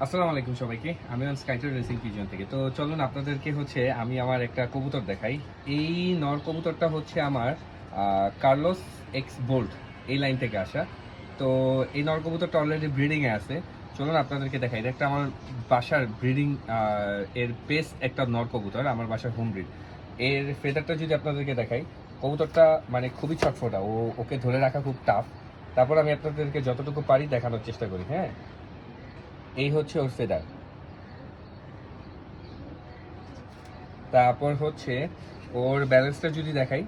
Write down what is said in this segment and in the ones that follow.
আসসালামু আলাইকুম সবাইকে। আমি স্কাইটার রেসিং পিজন থেকে। তো চলুন আপনাদেরকে আমি আমার একটা কবুতর দেখাই। এই নর কবুতরটা আমার কার্লোস এক্স বোল্ট এই লাইন থেকে আসা। তো এই নর কবুতরটা অলরেডি ব্রিডিং এ আছে। চলুন আপনাদেরকে দেখাই। এটা একটা আমার বাসার ব্রিডিং এর বেস্ট একটা নর কবুতর, আমার বাসার হোম ব্রিড। এর ফেদারটা যদি আপনাদেরকে দেখাই, কবুতরটা মানে খুবই ছটফটা, ওকে ধরে রাখা খুব টাফ। তারপর আমি আপনাদেরকে যতটুকু পারি দেখানোর চেষ্টা করি। হ্যাঁ, এই হচ্ছে ওর ফেদার। তারপর ওর ব্যালেন্সটা যদি দেখাই,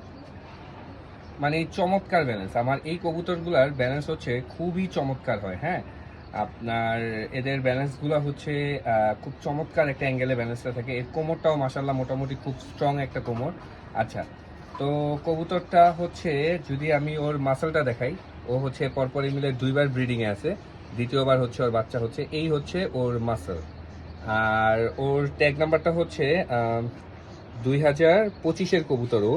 মানে চমৎকার ব্যালেন্স। আমার এই কবুতরগুলার ব্যালেন্স খুবই চমৎকার হয়। হ্যাঁ, আপনার এদের ব্যালেন্সগুলো খুব চমৎকার একটা অ্যাঙ্গেলে ব্যালেন্সটা থাকে। এর কোমরটাও মাসাল্লাহ মোটামুটি খুব স্ট্রং একটা কোমর। আচ্ছা, তো কবুতরটা যদি আমি ওর মাসেলটা দেখাই, ও পরপরই মিলে দুইবার ব্রিডিংয়ে আছে। দ্বিতীয়বার ওর বাচ্চা এই ওর মাসেল। আর ওর ট্যাগ নাম্বারটা 2025-এর কবুতরও।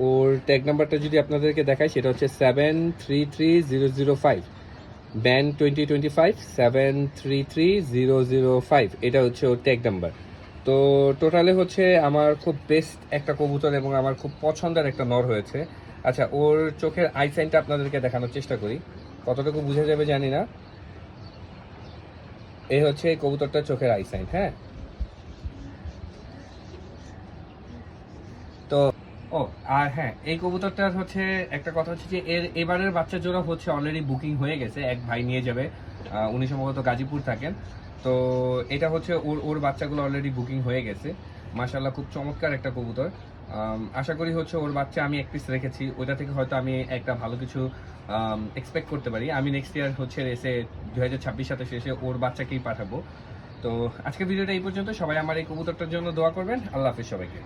ওর ট্যাগ নাম্বারটা যদি আপনাদেরকে দেখাই, সেটা 733005, ব্যান 2025 733005। এটা ওর ট্যাগ নাম্বার। তো টোটালে আমার খুব বেস্ট একটা কবুতর এবং আমার খুব পছন্দের একটা নর হয়েছে। আচ্ছা, ওর চোখের আই সাইনটা আপনাদেরকে দেখানোর চেষ্টা করি, কতটুকু বোঝা যাবে জানি না। এই এই কবুতরটার চোখের আই সাইন। হ্যাঁ, তো ও আর হ্যাঁ, এই কবুতরটার একটা কথা যে এর এবারের বাচ্চা জোড়া অলরেডি বুকিং হয়ে গেছে, এক ভাই নিয়ে যাবে। উনি সম্ভবত গাজীপুর থাকেন। তো এটা ওর ওর বাচ্চাগুলো অলরেডি বুকিং হয়ে গেছে। মাশাআল্লাহ, খুব চমৎকার একটা কবুতর। আশা করি ওর বাচ্চা আমি এক পিস রেখেছি, ওইটা থেকে হয়তো আমি একটা ভালো কিছু এক্সপেক্ট করতে পারি। আমি নেক্সট ইয়ার রেসে 2026 সাথে শেষে ওর বাচ্চাকেই পাঠাবো। তো আজকের ভিডিওটা এই পর্যন্ত। সবাই আমার এই কবুতরটার জন্য দোয়া করবেন। আল্লাহ হাফিজ সবাইকে।